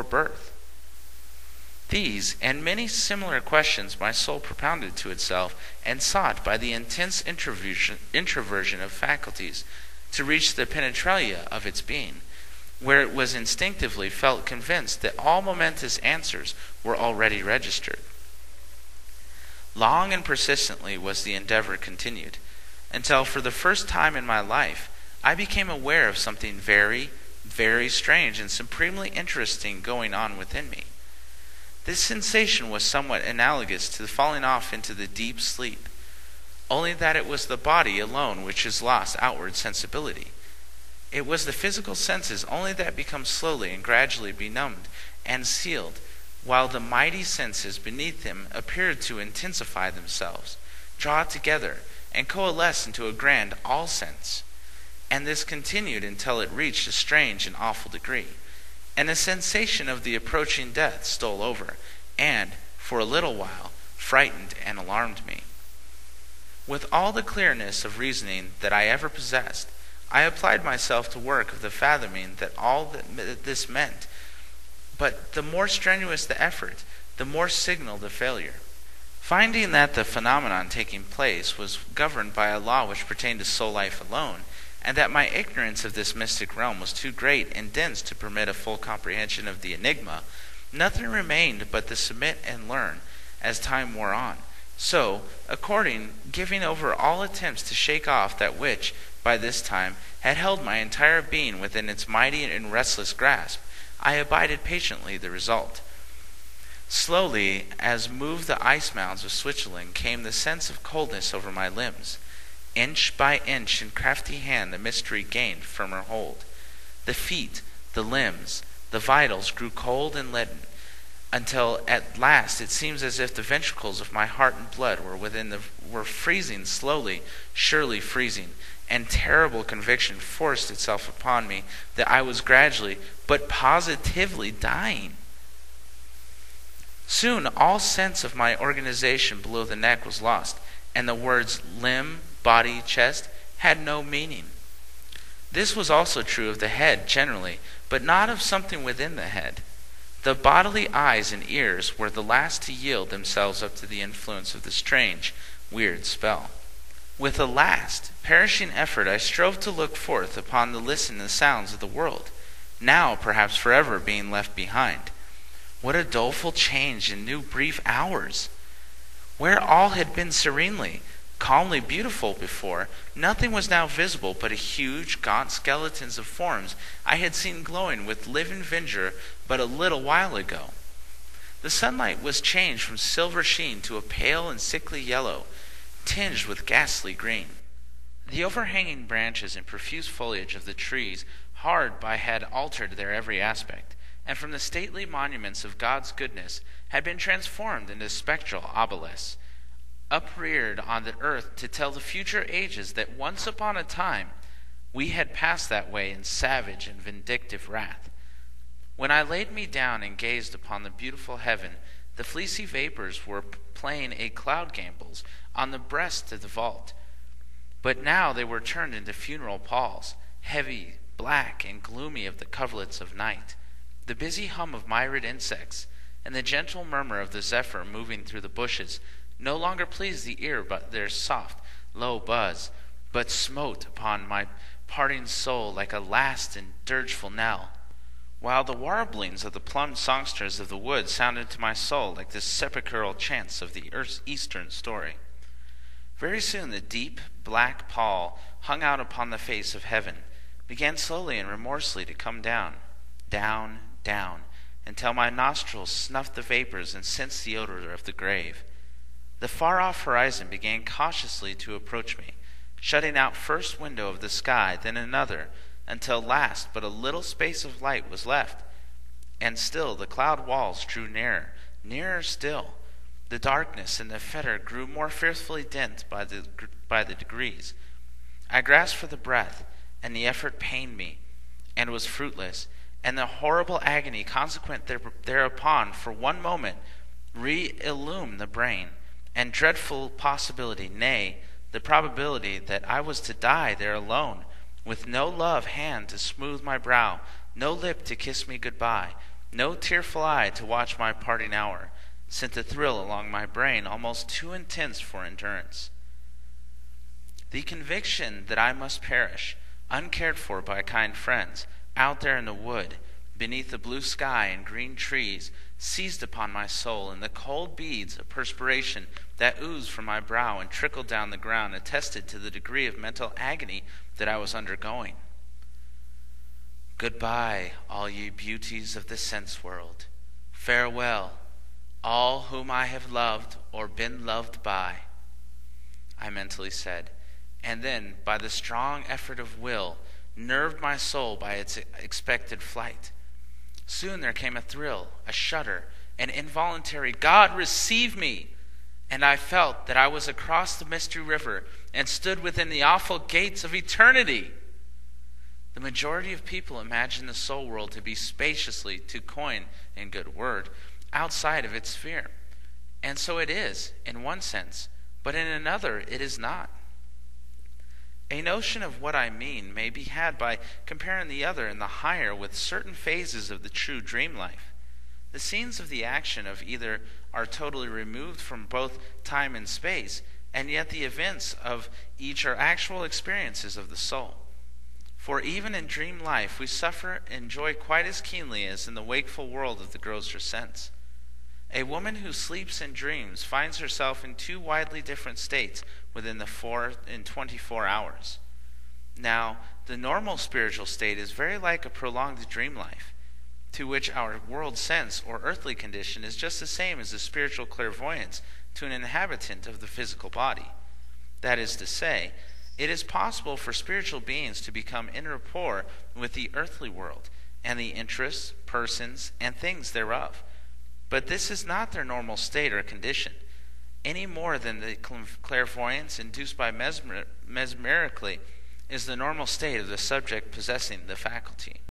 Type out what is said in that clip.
birth? These and many similar questions my soul propounded to itself and sought by the intense introversion of faculties to reach the penetralia of its being, where it was instinctively felt convinced that all momentous answers were already registered. Long and persistently was the endeavor continued, until for the first time in my life I became aware of something very, very strange and supremely interesting going on within me. This sensation was somewhat analogous to the falling off into the deep sleep, only that it was the body alone which has lost outward sensibility. It was the physical senses only that become slowly and gradually benumbed and sealed, while the mighty senses beneath them appeared to intensify themselves, draw together, and coalesce into a grand all-sense. And this continued until it reached a strange and awful degree, and a sensation of the approaching death stole over, and, for a little while, frightened and alarmed me. With all the clearness of reasoning that I ever possessed, I applied myself to work of the fathoming that all that this meant, but the more strenuous the effort, the more signal the failure. Finding that the phenomenon taking place was governed by a law which pertained to soul life alone, and that my ignorance of this mystic realm was too great and dense to permit a full comprehension of the enigma, nothing remained but to submit and learn as time wore on. So, giving over all attempts to shake off that which, by this time, had held my entire being within its mighty and restless grasp, I abided patiently the result. Slowly, as moved the ice mounds of Switzerland, came the sense of coldness over my limbs. Inch by inch in crafty hand the mystery gained firmer hold. The feet, the limbs, the vitals grew cold and leaden, until at last it seems as if the ventricles of my heart and blood were freezing slowly, surely freezing, and terrible conviction forced itself upon me that I was gradually, but positively dying. Soon all sense of my organization below the neck was lost, and the words limb, body, chest had no meaning. This was also true of the head generally, but not of something within the head. The bodily eyes and ears were the last to yield themselves up to the influence of the strange, weird spell. With a last, perishing effort I strove to look forth upon the listening sounds of the world, now perhaps forever being left behind. What a doleful change in new brief hours! Where all had been serenely, calmly beautiful before, nothing was now visible but a huge, gaunt skeletons of forms I had seen glowing with living vigor but a little while ago. The sunlight was changed from silver sheen to a pale and sickly yellow, tinged with ghastly green. The overhanging branches and profuse foliage of the trees hard by had altered their every aspect, and from the stately monuments of God's goodness had been transformed into spectral obelisks, upreared on the earth to tell the future ages that once upon a time we had passed that way in savage and vindictive wrath. When I laid me down and gazed upon the beautiful heaven, the fleecy vapors were playing a cloud gambols on the breast of the vault. But now they were turned into funeral palls, heavy, black, and gloomy of the coverlets of night. The busy hum of myriad insects, and the gentle murmur of the zephyr moving through the bushes, no longer pleased the ear but their soft, low buzz, but smote upon my parting soul like a last and dirgeful knell, while the warblings of the plumed songsters of the wood sounded to my soul like the sepulchral chants of the eastern story. Very soon the deep, black pall hung out upon the face of heaven, began slowly and remorselessly to come down, down, down, until my nostrils snuffed the vapors and sensed the odor of the grave. The far-off horizon began cautiously to approach me, shutting out first window of the sky, then another, until last but a little space of light was left. And still the cloud walls drew nearer, nearer still. The darkness and the fetor grew more fearfully dense by the degrees. I grasped for the breath, and the effort pained me, and was fruitless, and the horrible agony consequent thereupon for one moment re-illumined the brain, and dreadful possibility, nay, the probability that I was to die there alone, with no love hand to smooth my brow, no lip to kiss me goodbye, No tearful eye to watch my parting hour sent a thrill along my brain almost too intense for endurance. The conviction that I must perish, uncared for by kind friends, out there in the wood, beneath the blue sky and green trees, seized upon my soul, and the cold beads of perspiration that oozed from my brow and trickled down the ground attested to the degree of mental agony that I was undergoing. Goodbye, all ye beauties of the sense world. Farewell, all whom I have loved or been loved by, I mentally said, and then, by the strong effort of will, nerved my soul by its expected flight. Soon there came a thrill, a shudder, an involuntary "God, receive me!" and I felt that I was across the misty river and stood within the awful gates of eternity. The majority of people imagine the soul world to be spaciously, to coin a good word, outside of its sphere. And so it is, in one sense, but in another it is not. A notion of what I mean may be had by comparing the other and the higher with certain phases of the true dream life. The scenes of the action of either are totally removed from both time and space, and yet the events of each are actual experiences of the soul. For even in dream life we suffer and joy quite as keenly as in the wakeful world of the grosser sense. A woman who sleeps and dreams finds herself in two widely different states within the 24 hours. Now, the normal spiritual state is very like a prolonged dream life, to which our world sense or earthly condition is just the same as the spiritual clairvoyance to an inhabitant of the physical body. That is to say, it is possible for spiritual beings to become in rapport with the earthly world and the interests, persons, and things thereof. But this is not their normal state or condition, any more than the clairvoyance induced by mesmerically is the normal state of the subject possessing the faculty.